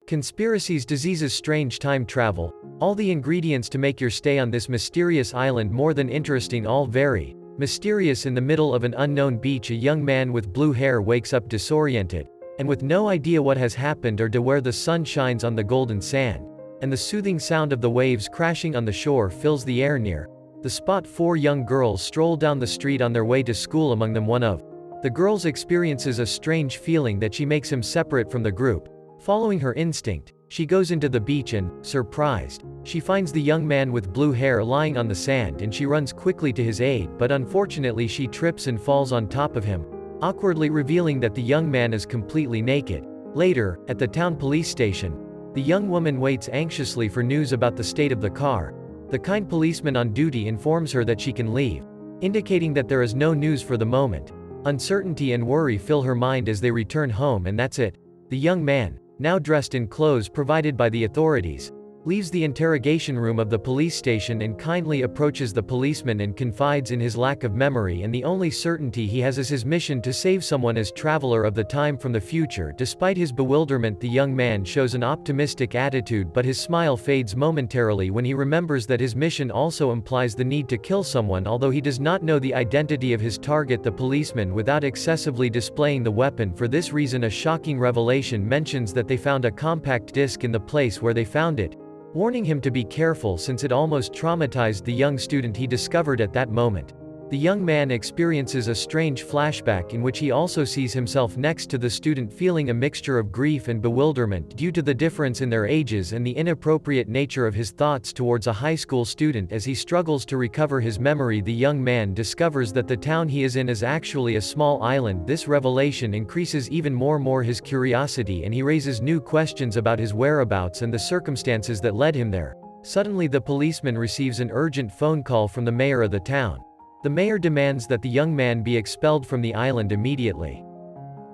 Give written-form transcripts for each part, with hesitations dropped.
Conspiracies, diseases, strange time travel. All the ingredients to make your stay on this mysterious island more than interesting, all very mysterious. In the middle of an unknown beach, a young man with blue hair wakes up disoriented, and with no idea what has happened or to where the sun shines on the golden sand, and the soothing sound of the waves crashing on the shore fills the air near the spot. Four young girls stroll down the street on their way to school. Among them, one of the girls experiences a strange feeling that she makes him separate from the group. Following her instinct, she goes into the beach and, surprised, she finds the young man with blue hair lying on the sand, and she runs quickly to his aid, but unfortunately she trips and falls on top of him, awkwardly revealing that the young man is completely naked. Later, at the town police station, the young woman waits anxiously for news about the state of the car. The kind policeman on duty informs her that she can leave, indicating that there is no news for the moment. Uncertainty and worry fill her mind as they return home, and that's it. The young man, now dressed in clothes provided by the authorities, leaves the interrogation room of the police station and kindly approaches the policeman and confides in his lack of memory, and the only certainty he has is his mission to save someone as traveler of the time from the future. Despite his bewilderment, the young man shows an optimistic attitude, but his smile fades momentarily when he remembers that his mission also implies the need to kill someone. Although he does not know the identity of his target, the policeman, without excessively displaying the weapon. For this reason, a shocking revelation mentions that they found a compact disc in the place where they found it, warning him to be careful since it almost traumatized the young student he discovered at that moment. The young man experiences a strange flashback in which he also sees himself next to the student, feeling a mixture of grief and bewilderment due to the difference in their ages and the inappropriate nature of his thoughts towards a high school student. As he struggles to recover his memory, the young man discovers that the town he is in is actually a small island. This revelation increases even more his curiosity, and he raises new questions about his whereabouts and the circumstances that led him there. Suddenly, the policeman receives an urgent phone call from the mayor of the town. The mayor demands that the young man be expelled from the island immediately,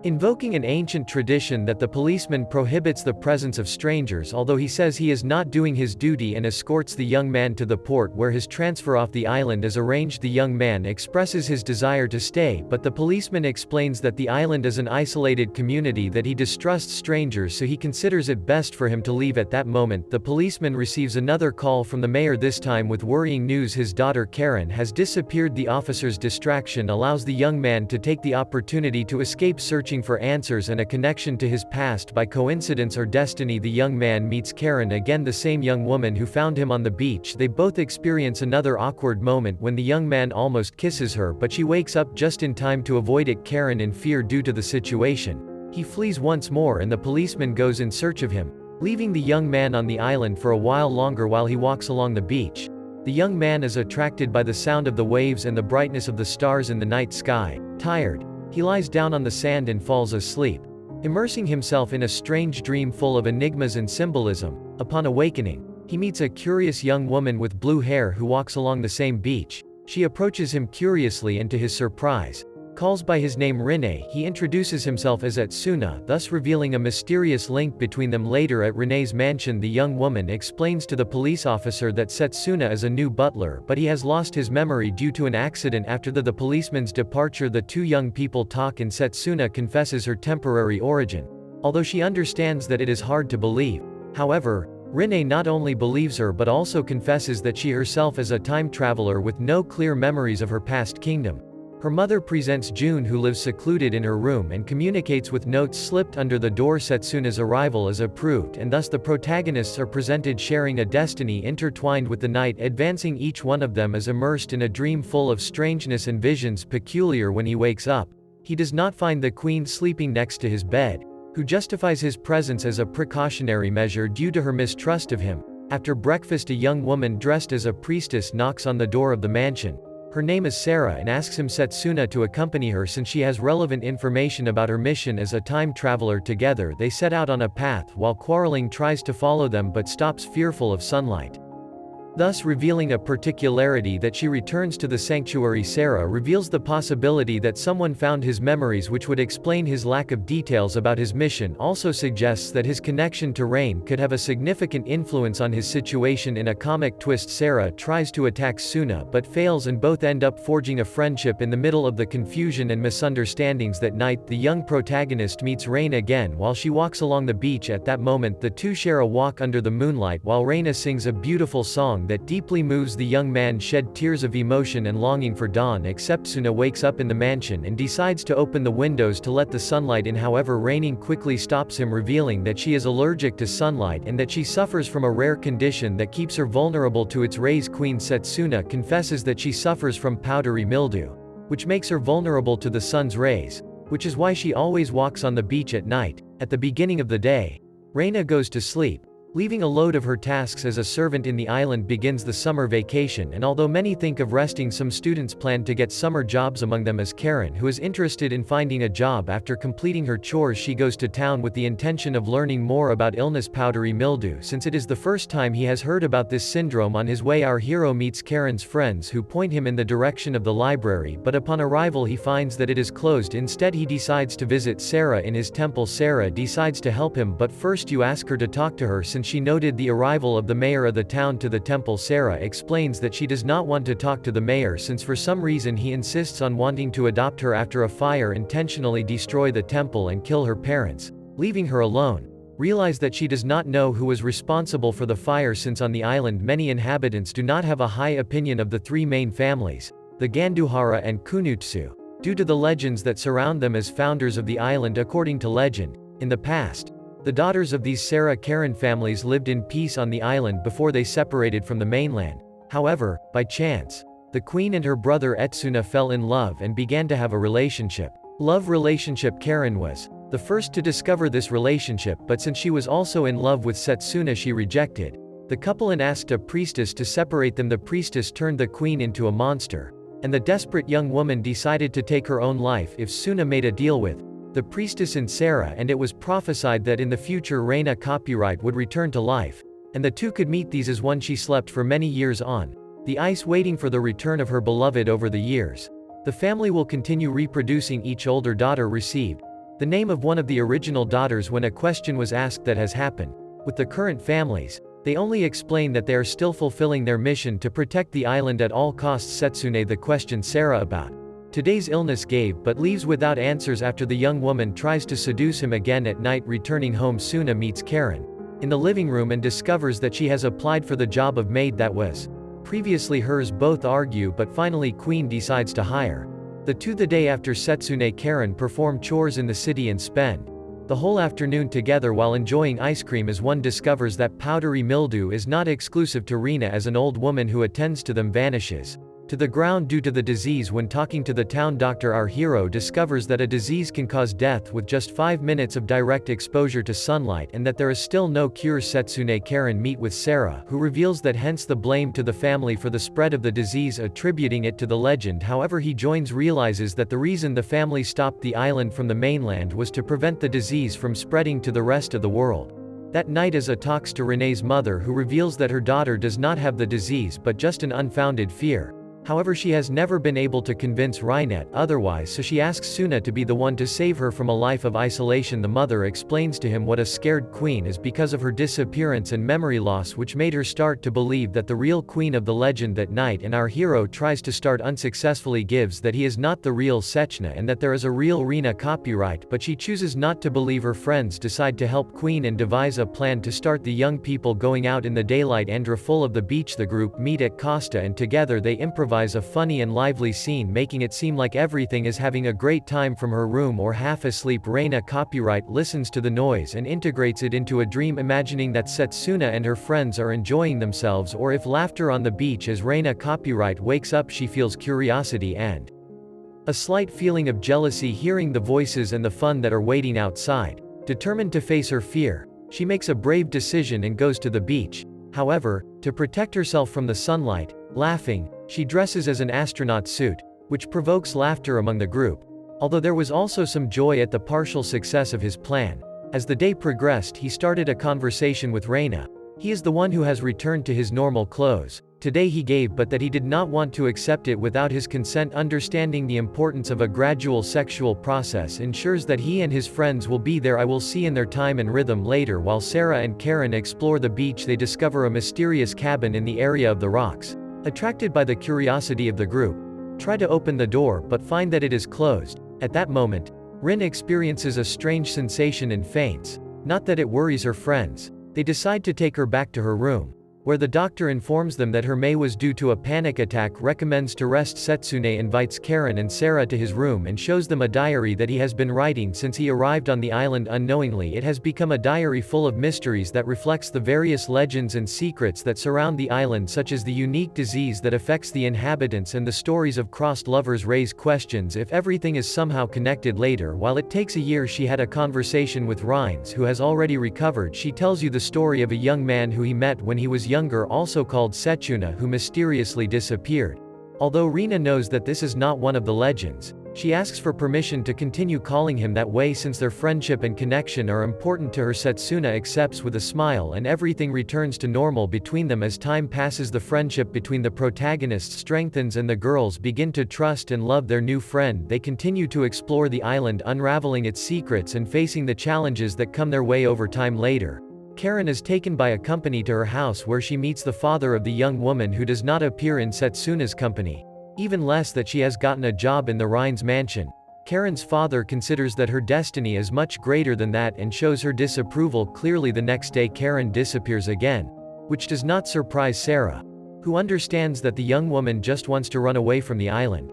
invoking an ancient tradition that the policeman prohibits the presence of strangers. Although he says he is not doing his duty and escorts the young man to the port where his transfer off the island is arranged, the young man expresses his desire to stay, but the policeman explains that the island is an isolated community, that he distrusts strangers, so he considers it best for him to leave. At that moment, the policeman receives another call from the mayor, this time with worrying news: his daughter Karen has disappeared. The officer's distraction allows the young man to take the opportunity to escape, searching for answers and a connection to his past. By coincidence or destiny, the young man meets Karen again, the same young woman who found him on the beach. They both experience another awkward moment when the young man almost kisses her, but she wakes up just in time to avoid it. Karen, in fear due to the situation, he flees once more, and the policeman goes in search of him, leaving the young man on the island for a while longer. While he walks along the beach, the young man is attracted by the sound of the waves and the brightness of the stars in the night sky. Tired, he lies down on the sand and falls asleep, immersing himself in a strange dream full of enigmas and symbolism. Upon awakening, he meets a curious young woman with blue hair who walks along the same beach. She approaches him curiously and, to his surprise, calls by his name Rene. He introduces himself as Etsuna, thus revealing a mysterious link between them. Later, at Rene's mansion, the young woman explains to the police officer that Setsuna is a new butler, but he has lost his memory due to an accident. After the policeman's departure, the two young people talk, and Setsuna confesses her temporary origin, although she understands that it is hard to believe. However, Rene not only believes her but also confesses that she herself is a time traveler with no clear memories of her past kingdom. Her mother presents June, who lives secluded in her room, and communicates with notes slipped under the door. Setsuna's arrival is approved, and thus the protagonists are presented sharing a destiny intertwined with the night advancing. Each one of them is immersed in a dream full of strangeness and visions. Peculiar, when he wakes up, he does not find the queen sleeping next to his bed, who justifies his presence as a precautionary measure due to her mistrust of him. After breakfast, a young woman dressed as a priestess knocks on the door of the mansion. Her name is Sarah, and asks him Setsuna to accompany her since she has relevant information about her mission as a time traveler. Together they set out on a path, while quarreling tries to follow them but stops, fearful of sunlight. thus revealing a particularity that she returns to the sanctuary. Sarah reveals the possibility that someone found his memories, which would explain his lack of details about his mission. Also suggests that his connection to Rain could have a significant influence on his situation. In a comic twist, Sarah tries to attack Suna but fails, and both end up forging a friendship. In the middle of the confusion and misunderstandings that night, the young protagonist meets Rain again while she walks along the beach. At that moment, the two share a walk under the moonlight while Raina sings a beautiful song that deeply moves the young man. Shed tears of emotion and longing for dawn. Except Suna wakes up in the mansion and decides to open the windows to let the sunlight in. However, Raining quickly stops him, revealing that she is allergic to sunlight and that she suffers from a rare condition that keeps her vulnerable to its rays. Queen Setsuna confesses that she suffers from powdery mildew, which makes her vulnerable to the sun's rays, which is why she always walks on the beach at night. At the beginning of the day, Reina goes to sleep, leaving a load of her tasks as a servant in the island. Begins the summer vacation, and although many think of resting, some students plan to get summer jobs. Among them is Karen, who is interested in finding a job. After completing her chores, she goes to town with the intention of learning more about illness powdery mildew, since it is the first time he has heard about this syndrome. On his way, our hero meets Karen's friends, who point him in the direction of the library, but upon arrival he finds that it is closed. Instead, he decides to visit Sarah in his temple. Sarah decides to help him, but first you ask her to talk to her since she noted the arrival of the mayor of the town to the temple. Sarah explains that she does not want to talk to the mayor since for some reason he insists on wanting to adopt her. After a fire intentionally destroy the temple and kill her parents, leaving her alone. Realize that she does not know who was responsible for the fire, since on the island many inhabitants do not have a high opinion of the three main families, the Ganduhara and Kunutsu, due to the legends that surround them as founders of the island. According to legend, in the past, the daughters of these Sarah-Karen families lived in peace on the island before they separated from the mainland. However, by chance, the queen and her brother Etsuna fell in love and began to have a relationship. Karen was the first to discover this relationship, but since she was also in love with Setsuna, she rejected the couple and asked a priestess to separate them. The priestess turned the queen into a monster, and the desperate young woman decided to take her own life if Suna made a deal with the priestess and Sarah, and it was prophesied that in the future Reina copyright would return to life, and the two could meet. These is one she slept for many years on the ice, waiting for the return of her beloved. Over the years, the family will continue reproducing. Each older daughter received the name of one of the original daughters. When a question was asked that has happened with the current families, they only explain that they are still fulfilling their mission to protect the island at all costs. Setsune the question Sarah about today's illness gave but leaves without answers after the young woman tries to seduce him again. At night, returning home, Suna meets Karen in the living room and discovers that she has applied for the job of maid that was previously hers. Both argue, but finally Queen decides to hire the two. The day after, Setsune Karen perform chores in the city and spend the whole afternoon together while enjoying ice cream, as one discovers that powdery mildew is not exclusive to Rina, as an old woman who attends to them vanishes to the ground due to the disease. When talking to the town doctor, our hero discovers that a disease can cause death with just 5 minutes of direct exposure to sunlight, and that there is still no cure. Setsune Karen meet with Sarah, who reveals that hence the blame to the family for the spread of the disease, attributing it to the legend. However, he realizes that the reason the family stopped the island from the mainland was to prevent the disease from spreading to the rest of the world. That night, Asa talks to Renee's mother, who reveals that her daughter does not have the disease but just an unfounded fear. However, she has never been able to convince Rainet otherwise, so she asks Suna to be the one to save her from a life of isolation. The mother explains to him what a scared queen is because of her disappearance and memory loss, which made her start to believe that the real queen of the legend. That night, and our hero tries to start unsuccessfully, gives that he is not the real Sechna and that there is a real Rina copyright, but she chooses not to believe. Her friends decide to help Queen and devise a plan to start the young people going out in the daylight. Andra full of the beach, the group meet at Costa and together they improvise a funny and lively scene, making it seem like everything is having a great time. From her room or half asleep, Reina copyright listens to the noise and integrates it into a dream, imagining that Setsuna and her friends are enjoying themselves, or if laughter on the beach. As Reina copyright wakes up, she feels curiosity and a slight feeling of jealousy hearing the voices and the fun that are waiting outside. Determined to face her fear, she makes a brave decision and goes to the beach. However, to protect herself from the sunlight, laughing, she dresses as an astronaut suit, which provokes laughter among the group. Although there was also some joy at the partial success of his plan. As the day progressed, he started a conversation with Reina, He is the one who has returned to his normal clothes. Today he gave, but that he did not want to accept it without his consent. Understanding the importance of a gradual sexual process ensures that he and his friends will be there. I will see in their time and rhythm. Later, while Sarah and Karen explore the beach, they discover a mysterious cabin in the area of the rocks. Attracted by the curiosity of the group, try to open the door but find that it is closed. At that moment, Rin experiences a strange sensation and faints. Not that it worries her friends. They decide to take her back to her room, where the doctor informs them that her May was due to a panic attack, recommends to rest. Setsune invites Karen and Sarah to his room and shows them a diary that he has been writing since he arrived on the island unknowingly. It has become a diary full of mysteries that reflects the various legends and secrets that surround the island, such as the unique disease that affects the inhabitants and the stories of crossed lovers raise questions if everything is somehow connected. Later, while it takes a year, she had a conversation with Rhines, who has already recovered. She tells you the story of a young man who he met when he was younger, also called Setsuna, who mysteriously disappeared. Although Rina knows that this is not one of the legends, she asks for permission to continue calling him that way since their friendship and connection are important to her. Setsuna accepts with a smile and everything returns to normal between them. As time passes, the friendship between the protagonists strengthens and the girls begin to trust and love their new friend. They continue to explore the island, unraveling its secrets and facing the challenges that come their way over time. Later, Karen is taken by a company to her house where she meets the father of the young woman, who does not appear in Setsuna's company. Even less that she has gotten a job in the Rhines mansion. Karen's father considers that her destiny is much greater than that and shows her disapproval clearly. The next day Karen disappears again, which does not surprise Sarah, who understands that the young woman just wants to run away from the island.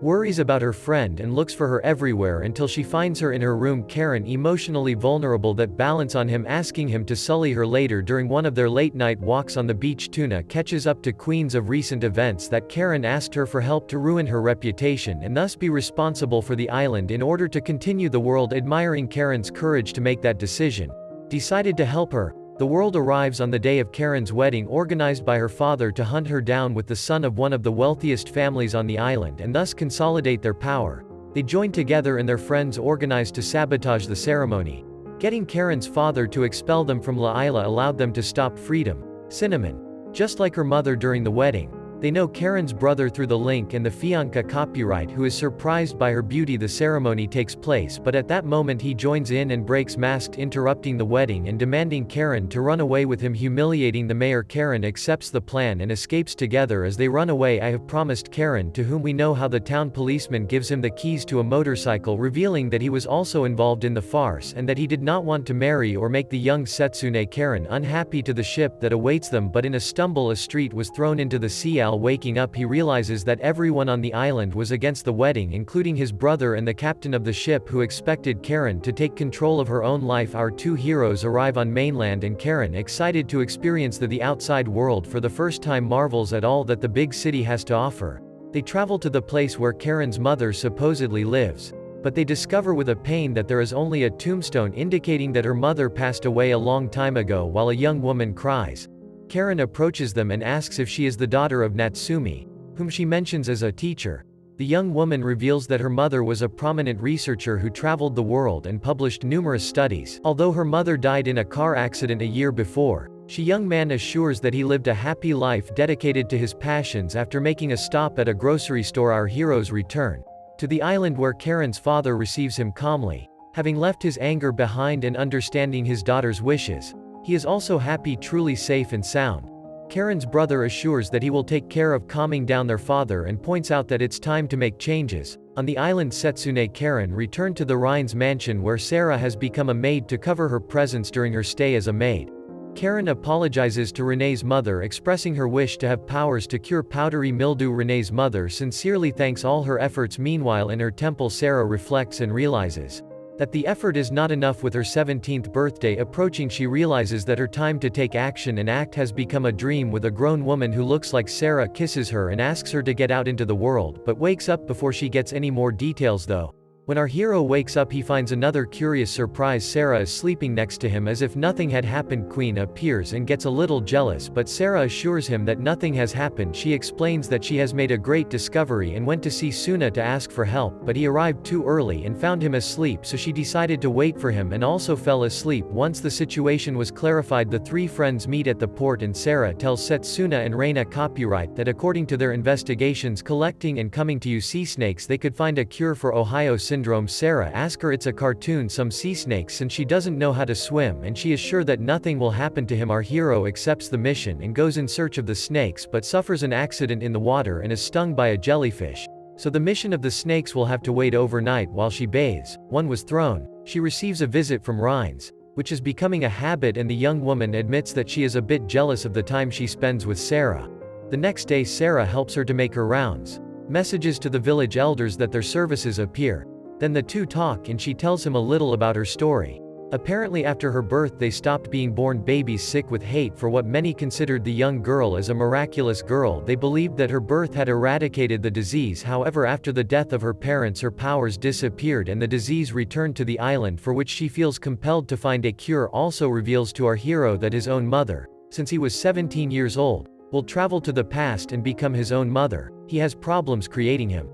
Worries about her friend and looks for her everywhere until she finds her in her room. Karen, emotionally vulnerable, that balance on him, asking him to sully her. Later, during one of their late-night walks on the beach, Tuna catches up to Queens of recent events that Karen asked her for help to ruin her reputation and thus be responsible for the island in order to continue. The world, admiring Karen's courage to make that decision, decided to help her. The world arrives on the day of Karen's wedding, organized by her father to hunt her down with the son of one of the wealthiest families on the island and thus consolidate their power. They join together and their friends organize to sabotage the ceremony. Getting Karen's father to expel them from La Isla allowed them to stop Freedom. Cinnamon. Just like her mother during the wedding, they know Karen's brother through the link and the fiancé copyright, who is surprised by her beauty. The ceremony takes place, but at that moment he joins in and breaks masked, interrupting the wedding and demanding Karen to run away with him, humiliating the mayor. Karen accepts the plan and escapes. Together as they run away, I have promised Karen, to whom we know how the town policeman gives him the keys to a motorcycle, revealing that he was also involved in the farce and that he did not want to marry or make the young Setsune. Karen unhappy to the ship that awaits them, but in a stumble a street was thrown into the sea. Waking up, he realizes that everyone on the island was against the wedding, including his brother and the captain of the ship, who expected Karen to take control of her own life. Our two heroes arrive on mainland and Karen, excited to experience the outside world for the first time, marvels at all that the big city has to offer. They travel to the place where Karen's mother supposedly lives, but they discover with a pain that there is only a tombstone indicating that her mother passed away a long time ago. While a young woman cries, Karen approaches them and asks if she is the daughter of Natsumi, whom she mentions as a teacher. The young woman reveals that her mother was a prominent researcher who traveled the world and published numerous studies. Although her mother died in a car accident a year before, young man assures that he lived a happy life dedicated to his passions. After making a stop at a grocery store, our heroes return to the island where Karen's father receives him calmly. Having left his anger behind and understanding his daughter's wishes, he is also happy, truly safe and sound. Karen's brother assures that he will take care of calming down their father and points out that it's time to make changes. On the island, Setsune Karen returned to the Rhines mansion where Sarah has become a maid to cover her presence during her stay as a maid. Karen apologizes to Renee's mother, expressing her wish to have powers to cure powdery mildew. Renee's mother sincerely thanks all her efforts. Meanwhile, in her temple, Sarah reflects and realizes that the effort is not enough. With her 17th birthday approaching, she realizes that her time to take action and act has become a dream. With a grown woman who looks like Sarah kisses her and asks her to get out into the world, but wakes up before she gets any more details though. When our hero wakes up he finds another curious surprise. Sarah is sleeping next to him as if nothing had happened. Queen appears and gets a little jealous, but Sarah assures him that nothing has happened. She explains that she has made a great discovery and went to see Suna to ask for help, but he arrived too early and found him asleep, so she decided to wait for him and also fell asleep. Once the situation was clarified, the three friends meet at the port and Sarah tells Setsuna and Reina copyright that according to their investigations collecting and coming to sea snakes they could find a cure for Ohio syndrome. Sarah asks her it's a cartoon, some sea snakes, since she doesn't know how to swim, and she is sure that nothing will happen to him. Our hero accepts the mission and goes in search of the snakes but suffers an accident in the water and is stung by a jellyfish. So the mission of the snakes will have to wait overnight while she bathes. One was thrown. She receives a visit from Rhines, which is becoming a habit, and the young woman admits that she is a bit jealous of the time she spends with Sarah. The next day Sarah helps her to make her rounds. Messages to the village elders that their services appear. Then the two talk and she tells him a little about her story. Apparently after her birth they stopped being born babies sick with hate for what many considered the young girl as a miraculous girl. They believed that her birth had eradicated the disease. However, after the death of her parents her powers disappeared and the disease returned to the island, for which she feels compelled to find a cure. Also reveals to our hero that his own mother, since he was 17 years old, will travel to the past and become his own mother. He has problems creating him.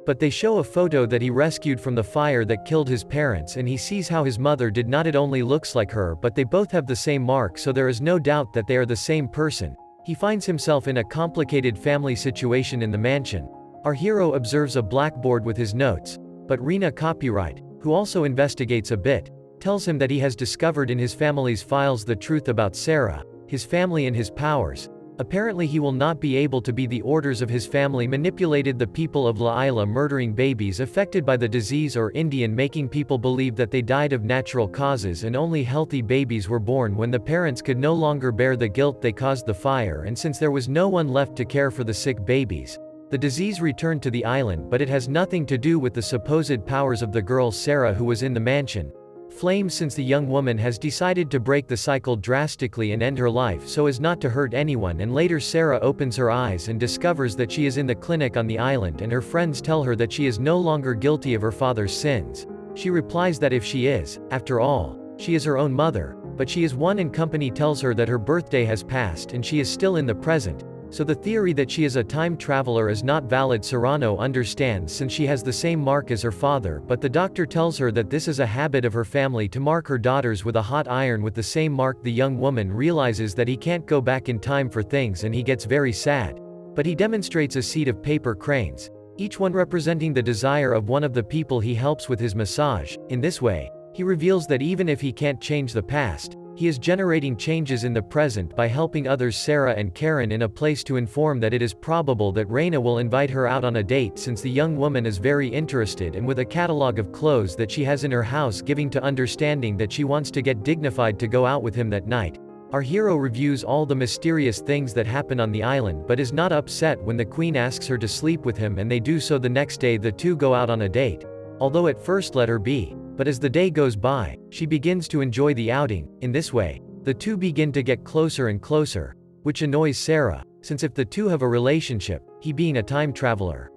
But they show a photo that he rescued from the fire that killed his parents, and he sees how his mother did not. It only looks like her, but they both have the same mark, so there is no doubt that they are the same person. He finds himself in a complicated family situation in the mansion. Our hero observes a blackboard with his notes, but Reina copyright, who also investigates a bit, tells him that he has discovered in his family's files the truth about Sarah, his family and his powers. Apparently he will not be able to be. The orders of his family manipulated the people of La'ila, murdering babies affected by the disease or Indian, making people believe that they died of natural causes and only healthy babies were born. When the parents could no longer bear the guilt, they caused the fire, and since there was no one left to care for the sick babies, the disease returned to the island. But it has nothing to do with the supposed powers of the girl Sarah who was in the mansion. Flames, since the young woman has decided to break the cycle drastically and end her life so as not to hurt anyone. And later Sarah opens her eyes and discovers that she is in the clinic on the island, and her friends tell her that she is no longer guilty of her father's sins. She replies that if she is, after all, she is her own mother, but she is one, and company tells her that her birthday has passed and she is still in the present. So the theory that she is a time traveler is not valid. Serrano understands since she has the same mark as her father, but the doctor tells her that this is a habit of her family to mark her daughters with a hot iron with the same mark. The young woman realizes that he can't go back in time for things and he gets very sad. But he demonstrates a seat of paper cranes, each one representing the desire of one of the people he helps with his massage. In this way, he reveals that even if he can't change the past, he is generating changes in the present by helping others. Sarah and Karen in a place to inform that it is probable that Reina will invite her out on a date, since the young woman is very interested, and with a catalog of clothes that she has in her house giving to understanding that she wants to get dignified to go out with him that night. Our hero reviews all the mysterious things that happen on the island but is not upset when the queen asks her to sleep with him, and they do so. The next day the two go out on a date, although at first let her be. But as the day goes by, she begins to enjoy the outing. In this way, the two begin to get closer and closer, which annoys Sarah, since if the two have a relationship, he being a time traveler,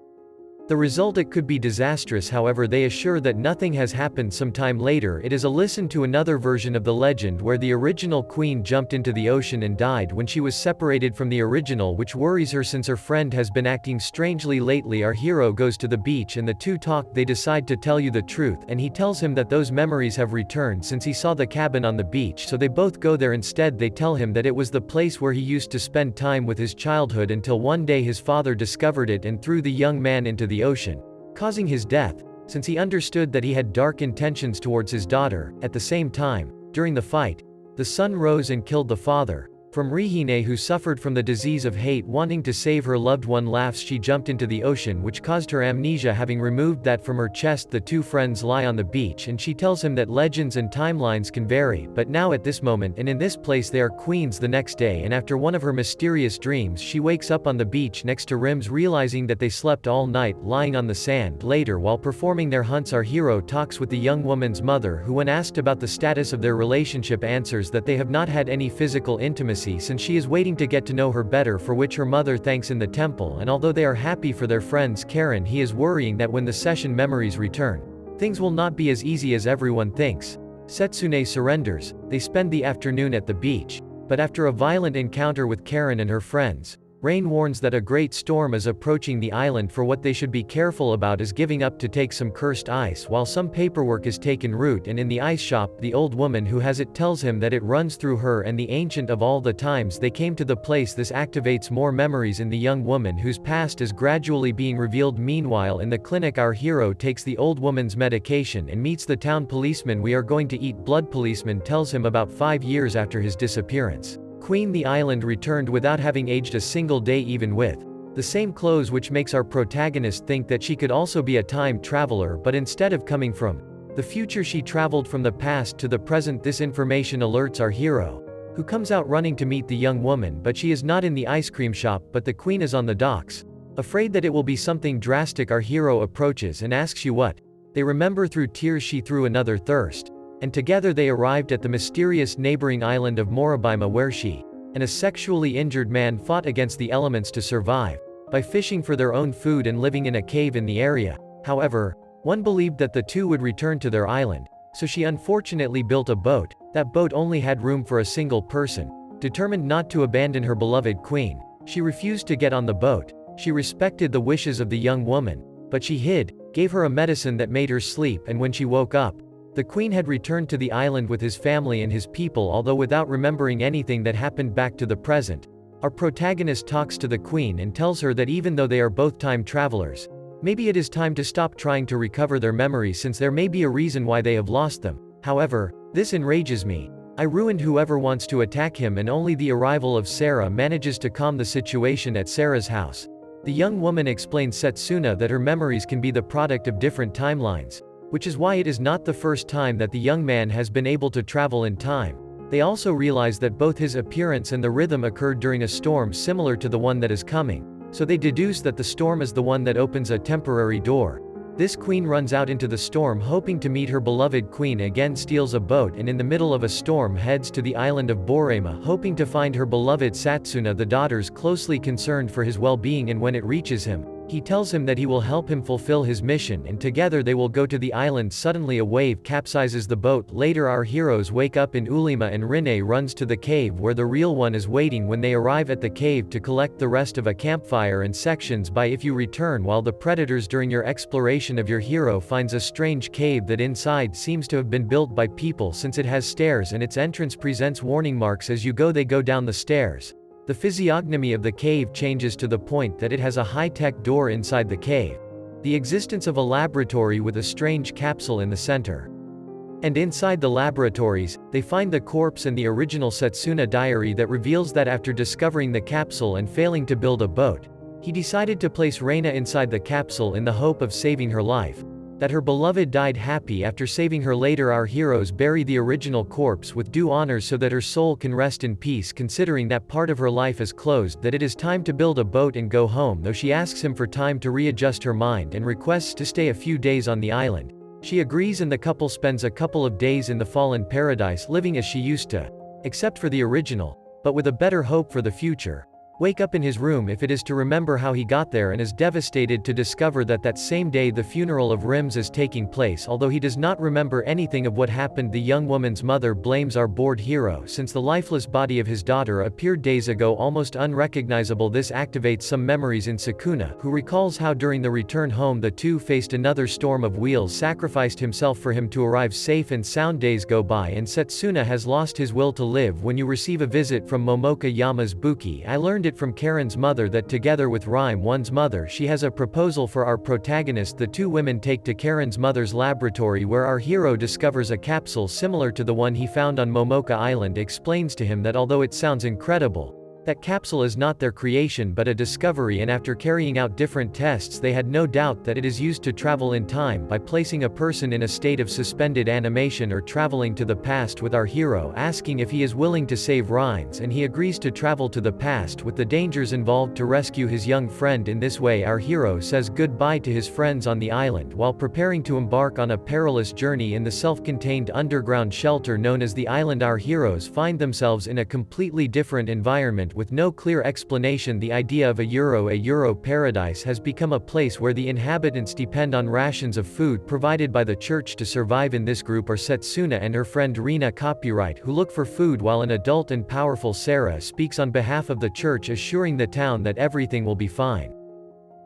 the result it could be disastrous. However, they assure that nothing has happened. Some time later it is a listen to another version of the legend where the original queen jumped into the ocean and died when she was separated from the original, which worries her since her friend has been acting strangely lately. Our hero goes to the beach and the two talk. They decide to tell you the truth, and he tells him that those memories have returned since he saw the cabin on the beach, so they both go there instead. They tell him that it was the place where he used to spend time with his childhood until one day his father discovered it and threw the young man into the ocean, causing his death, since he understood that he had dark intentions towards his daughter. At the same time, during the fight, the son rose and killed the father. From Rihine, who suffered from the disease of hate, wanting to save her loved one, laughs. She jumped into the ocean, which caused her amnesia. Having removed that from her chest, the two friends lie on the beach and she tells him that legends and timelines can vary, but now at this moment and in this place they are queens. The next day, and after one of her mysterious dreams, she wakes up on the beach next to Rims, realizing that they slept all night lying on the sand. Later, while performing their hunts, our hero talks with the young woman's mother, who when asked about the status of their relationship answers that they have not had any physical intimacy since she is waiting to get to know her better, for which her mother thanks in the temple. And although they are happy for their friends Karen, he is worrying that when the session memories return, Things will not be as easy as everyone thinks. Setsune surrenders. They spend the afternoon at the beach. But after a violent encounter with Karen and her friends, Rain warns that a great storm is approaching the island. For what they should be careful about is giving up to take some cursed ice while some paperwork is taken root, and in the ice shop the old woman who has it tells him that it runs through her and the ancient of all the times they came to the place. This activates more memories in the young woman whose past is gradually being revealed. Meanwhile, in the clinic, our hero takes the old woman's medication and meets the town policeman. We are going to eat blood. Policeman tells him about 5 years after his disappearance, Queen the island returned without having aged a single day, even with the same clothes, which makes our protagonist think that she could also be a time traveler, but instead of coming from the future she traveled from the past to the present. This information alerts our hero, who comes out running to meet the young woman, but she is not in the ice cream shop, but the queen is on the docks. Afraid that it will be something drastic, our hero approaches and asks you what they remember. Through tears she threw another thirst, and together they arrived at the mysterious neighboring island of Moribima, where she and a sexually injured man fought against the elements to survive, by fishing for their own food and living in a cave in the area. However, one believed that the two would return to their island, so she unfortunately built a boat. That boat only had room for a single person. Determined not to abandon her beloved queen, she refused to get on the boat. She respected the wishes of the young woman, but she hid, gave her a medicine that made her sleep, and when she woke up, the queen had returned to the island with his family and his people, although without remembering anything that happened back to the present. Our protagonist talks to the queen and tells her that even though they are both time travelers, maybe it is time to stop trying to recover their memories, since there may be a reason why they have lost them. However, this enrages me. I ruined whoever wants to attack him, and only the arrival of Sarah manages to calm the situation at Sarah's house. The young woman explains Setsuna that her memories can be the product of different timelines, which is why it is not the first time that the young man has been able to travel in time. They also realize that both his appearance and the rhythm occurred during a storm similar to the one that is coming, so they deduce that the storm is the one that opens a temporary door. This queen runs out into the storm hoping to meet her beloved queen again, steals a boat, and in the middle of a storm heads to the island of Borema hoping to find her beloved Satsuna. The daughter's closely concerned for his well-being, and when it reaches him, he tells him that he will help him fulfill his mission, and together they will go to the island. Suddenly a wave capsizes the boat. Later our heroes wake up in Ulima and Rinne runs to the cave where the real one is waiting. When they arrive at the cave to collect the rest of a campfire and sections by if you return while the predators. During your exploration of your hero finds a strange cave that inside seems to have been built by people, since it has stairs and its entrance presents warning marks as you go. They go down the stairs. The physiognomy of the cave changes to the point that it has a high-tech door inside the cave, the existence of a laboratory with a strange capsule in the center. And inside the laboratories, they find the corpse and the original Setsuna diary that reveals that after discovering the capsule and failing to build a boat, he decided to place Reina inside the capsule in the hope of saving her life. That her beloved died happy after saving her. Later our heroes bury the original corpse with due honors so that her soul can rest in peace, considering that part of her life is closed. That it is time to build a boat and go home, though she asks him for time to readjust her mind and requests to stay a few days on the island. She agrees, and the couple spends a couple of days in the fallen paradise living as she used to, except for the original, but with a better hope for the future. Wake up in his room if it is to remember how he got there, and is devastated to discover that that same day the funeral of Rims is taking place. Although he does not remember anything of what happened, the young woman's mother blames our bored hero since the lifeless body of his daughter appeared days ago almost unrecognizable. This activates some memories in Sukuna, who recalls how during the return home the two faced another storm of wheels, sacrificed himself for him to arrive safe and sound. Days go by and Setsuna has lost his will to live. When you receive a visit from Momoka Yama's Buki, I learned it from Karen's mother that together with Rime one's mother she has a proposal for our protagonist. The two women take to Karen's mother's laboratory where our hero discovers a capsule similar to the one he found on Momoka Island. Explains to him that although it sounds incredible, that capsule is not their creation but a discovery, and after carrying out different tests they had no doubt that it is used to travel in time by placing a person in a state of suspended animation or traveling to the past, with our hero asking if he is willing to save Rhymes, and he agrees to travel to the past with the dangers involved to rescue his young friend. In this way our hero says goodbye to his friends on the island while preparing to embark on a perilous journey in the self-contained underground shelter known as the island. Our heroes find themselves in a completely different environment island with no clear explanation. The idea of a Euro paradise has become a place where the inhabitants depend on rations of food provided by the church to survive. In this group are Setsuna and her friend Rina Copyright, who look for food, while an adult and powerful Sarah speaks on behalf of the church, assuring the town that everything will be fine.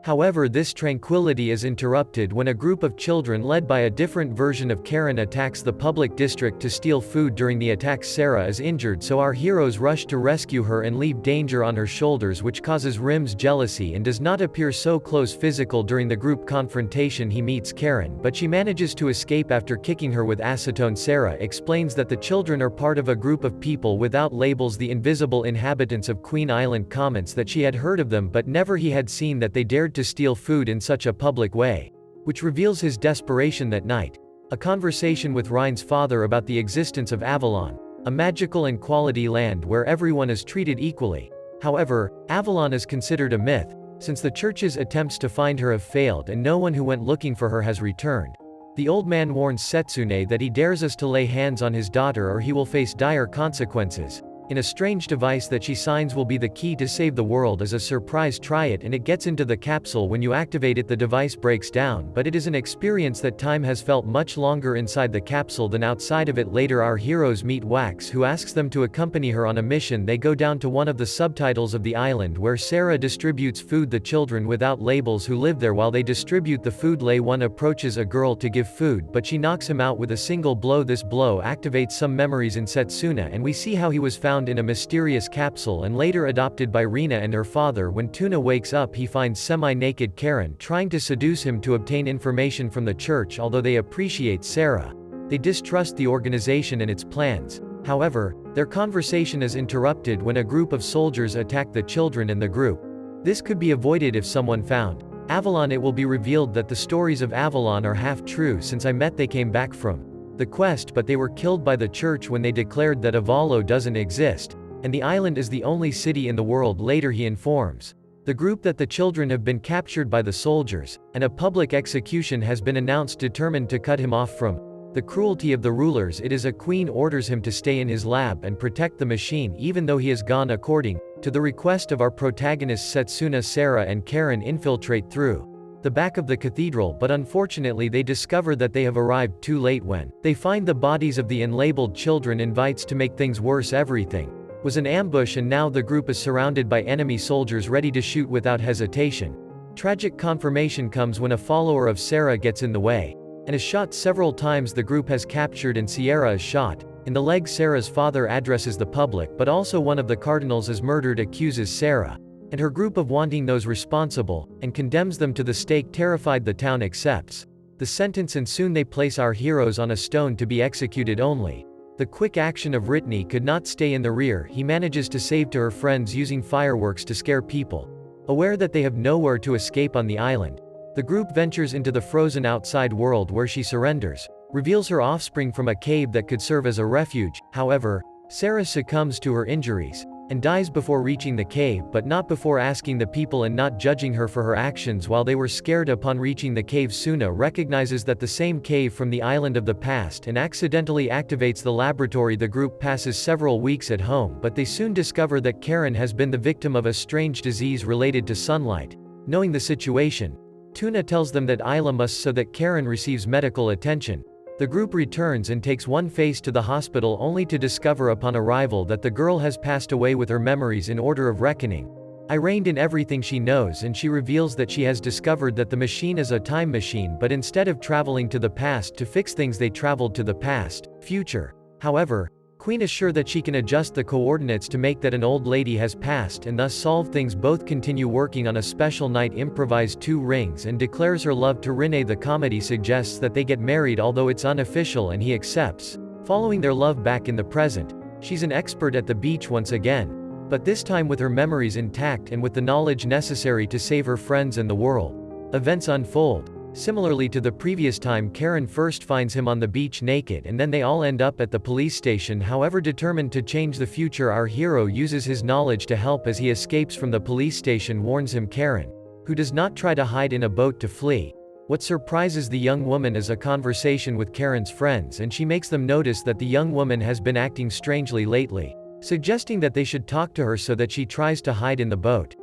However, this tranquility is interrupted when a group of children led by a different version of Karen attacks the public district to steal food. During the attack, Sarah is injured, so our heroes rush to rescue her and leave danger on her shoulders, which causes Rim's jealousy and does not appear so close physical. During the group confrontation, he meets Karen, but she manages to escape after kicking her with acetone. Sarah explains that the children are part of a group of people without labels, the invisible inhabitants of Queen Island. Comments that she had heard of them but never he had seen that they dared to steal food in such a public way, which reveals his desperation that night. A conversation with Rhine's father about the existence of Avalon, a magical and quality land where everyone is treated equally. However, Avalon is considered a myth, since the church's attempts to find her have failed and no one who went looking for her has returned. The old man warns Setsune that he dares us to lay hands on his daughter or he will face dire consequences. In a strange device that she signs will be the key to save the world. As a surprise, try it and it gets into the capsule. When you activate it, the device breaks down, but it is an experience that time has felt much longer inside the capsule than outside of it. Later, our heroes meet Wax, who asks them to accompany her on a mission. They go down to one of the subtitles of the island where Sarah distributes food. The children without labels who live there, while they distribute the food, Lei One approaches a girl to give food, but she knocks him out with a single blow. This blow activates some memories in Setsuna, and we see how he was found in a mysterious capsule and later adopted by Rina and her father. When Tuna wakes up, he finds semi-naked Karen trying to seduce him to obtain information from the church. Although they appreciate Sarah, they distrust the organization and its plans. However, their conversation is interrupted when a group of soldiers attack the children and the group. This could be avoided if someone found Avalon. It will be revealed that the stories of Avalon are half true, since I met they came back from the quest, but they were killed by the church when they declared that Avalo doesn't exist, and the island is the only city in the world. Later he informs the group that the children have been captured by the soldiers, and a public execution has been announced, determined to cut him off from the cruelty of the rulers. It is a queen orders him to stay in his lab and protect the machine even though he has gone. According to the request of our protagonists Setsuna, Sarah and Karen infiltrate through the back of the cathedral, but unfortunately they discover that they have arrived too late. When they find the bodies of the unlabeled children, invites to make things worse. Everything was an ambush, and now the group is surrounded by enemy soldiers ready to shoot without hesitation. Tragic confirmation comes when a follower of Sarah gets in the way and is shot several times. The group has captured and Sierra is shot in the leg. Sarah's father addresses the public, but also one of the cardinals is murdered, accuses Sarah and her group of wanting those responsible, and condemns them to the stake. Terrified, the town accepts the sentence, and soon they place our heroes on a stone to be executed. Only the quick action of Ritney could not stay in the rear. He manages to save to her friends using fireworks to scare people. Aware that they have nowhere to escape on the island, the group ventures into the frozen outside world where she surrenders, reveals her offspring from a cave that could serve as a refuge. However, Sarah succumbs to her injuries and dies before reaching the cave, but not before asking the people and not judging her for her actions while they were scared. Upon reaching the cave, Suna recognizes that the same cave from the island of the past and accidentally activates the laboratory. The group passes several weeks at home, but they soon discover that Karen has been the victim of a strange disease related to sunlight. Knowing the situation, Tuna tells them that Isla must so that Karen receives medical attention. The group returns and takes one face to the hospital, only to discover upon arrival that the girl has passed away with her memories in order of reckoning. I reined in everything she knows, and she reveals that she has discovered that the machine is a time machine, but instead of traveling to the past to fix things, they traveled to the past, future. However, Queen is sure that she can adjust the coordinates to make that an old lady has passed and thus solve things. Both continue working on a special night, improvise 2 rings, and declares her love to Rene. The comedy suggests that they get married, although it's unofficial, and he accepts. Following their love back in the present, she's an expert at the beach once again, but this time with her memories intact and with the knowledge necessary to save her friends and the world. Events unfold similarly to the previous time. Karen first finds him on the beach naked, and then they all end up at the police station. However, determined to change the future, our hero uses his knowledge to help. As he escapes from the police station, warns him Karen, who does not try to hide in a boat to flee. What surprises the young woman is a conversation with Karen's friends, and she makes them notice that the young woman has been acting strangely lately. suggesting that they should talk to her so that she tries to hide in the boat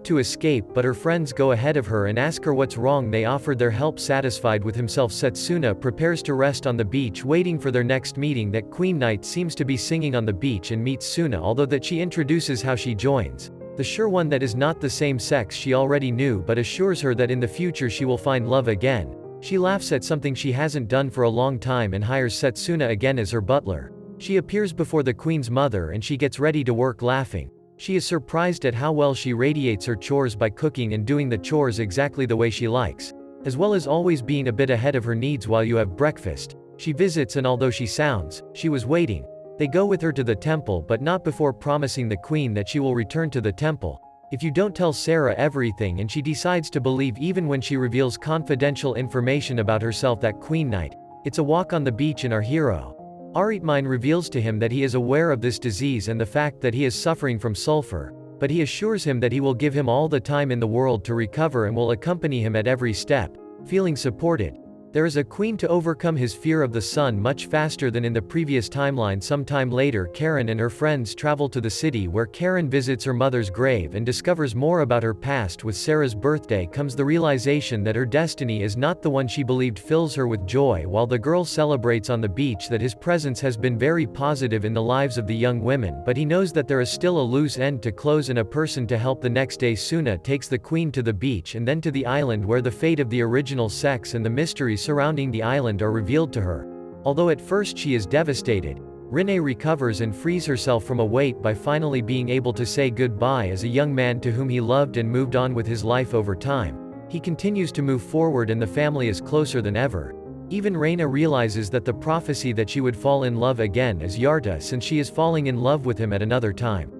to escape, but her friends go ahead of her and ask her what's wrong. They offered their help. Satisfied with himself, Setsuna prepares to rest on the beach waiting for their next meeting. That Queen Knight seems to be singing on the beach and meets Suna, although that she introduces how she joins the sure one that is not the same sex she already knew, but assures her that in the future she will find love again. She laughs at something she hasn't done for a long time and hires Setsuna again as her butler. She appears before the queen's mother and she gets ready to work laughing. She is surprised at how well she radiates her chores by cooking and doing the chores exactly the way she likes, as well as always being a bit ahead of her needs while you have breakfast. She visits, and although she was waiting. They go with her to the temple, but not before promising the queen that she will return to the temple if you don't tell Sarah everything, and she decides to believe even when she reveals confidential information about herself. That Queen Knight. It's a walk on the beach, and our hero Aniplot reveals to him that he is aware of this disease and the fact that he is suffering from sulfur, but he assures him that he will give him all the time in the world to recover and will accompany him at every step. Feeling supported, there is a queen to overcome his fear of the sun much faster than in the previous timeline. Sometime later, Karen and her friends travel to the city, where Karen visits her mother's grave and discovers more about her past. With Sarah's birthday comes the realization that her destiny is not the one she believed. Fills her with joy while the girl celebrates on the beach that his presence has been very positive in the lives of the young women, but he knows that there is still a loose end to close and a person to help. The next day, Suna takes the queen to the beach and then to the island, where the fate of the original sex and the mysteries surrounding the island are revealed to her. Although at first she is devastated, Renee recovers and frees herself from a weight by finally being able to say goodbye as a young man to whom he loved and moved on with his life. Over time, he continues to move forward and the family is closer than ever. Even Reina realizes that the prophecy that she would fall in love again is Yarta, since she is falling in love with him at another time.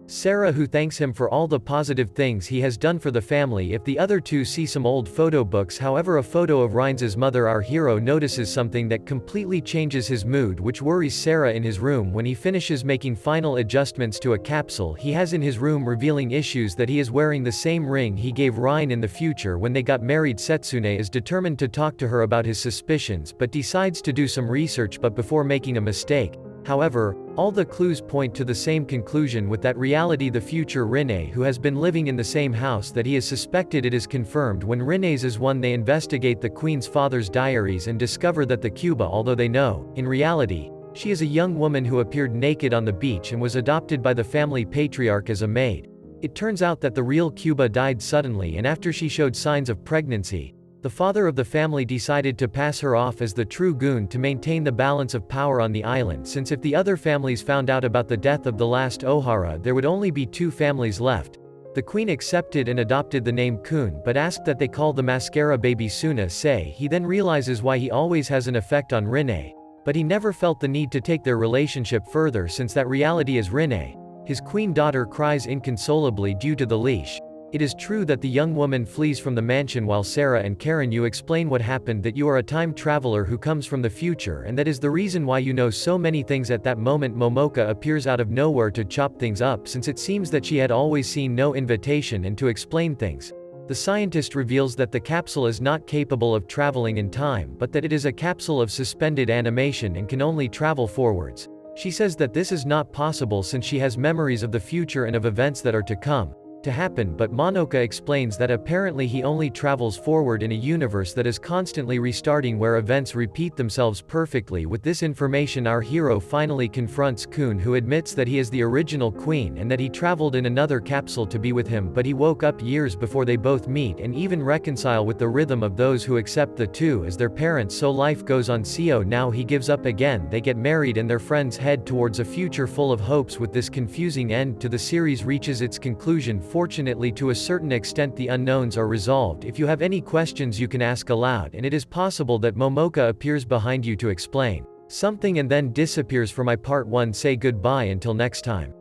Sarah, who thanks him for all the positive things he has done for the family. If the other two see some old photo books, however, a photo of Rein's mother, our hero notices something that completely changes his mood, which worries Sarah. In his room, when he finishes making final adjustments to a capsule he has in his room, revealing issues that he is wearing the same ring he gave Rein in the future when they got married. Setsune is determined to talk to her about his suspicions, but decides to do some research, but before making a mistake. However, all the clues point to the same conclusion, with that reality the future Renee, who has been living in the same house that he is suspected. It is confirmed when Renee's is one. They investigate the queen's father's diaries and discover that the Cuba, although they know, in reality, she is a young woman who appeared naked on the beach and was adopted by the family patriarch as a maid. It turns out that the real Cuba died suddenly, and after she showed signs of pregnancy, the father of the family decided to pass her off as the true goon to maintain the balance of power on the island, since if the other families found out about the death of the last Ohara, there would only be two families left. The queen accepted and adopted the name Kun, but asked that they call the mascara baby Suna Sei. He then realizes why he always has an effect on Renee, but he never felt the need to take their relationship further, since that reality is Renee. His queen daughter cries inconsolably due to the leash. It is true that the young woman flees from the mansion while Sarah and Karen you explain what happened, that you are a time traveler who comes from the future, and that is the reason why you know so many things. At that moment, Momoka appears out of nowhere to chop things up, since it seems that she had always seen no invitation and to explain things. The scientist reveals that the capsule is not capable of traveling in time, but that it is a capsule of suspended animation and can only travel forwards. She says that this is not possible since she has memories of the future and of events that are to come to happen, but Monoka explains that apparently he only travels forward in a universe that is constantly restarting, where events repeat themselves perfectly. With this information, our hero finally confronts Kun, who admits that he is the original queen and that he traveled in another capsule to be with him, but he woke up years before they both meet and even reconcile with the rhythm of those who accept the two as their parents. So life goes on. Now he gives up again. They get married and their friends head towards a future full of hopes. With this confusing end to the series reaches its conclusion. Fortunately, to a certain extent, the unknowns are resolved. If you have any questions you can ask aloud, and it is possible that Momoka appears behind you to explain something and then disappears. For my part 1, say goodbye until next time.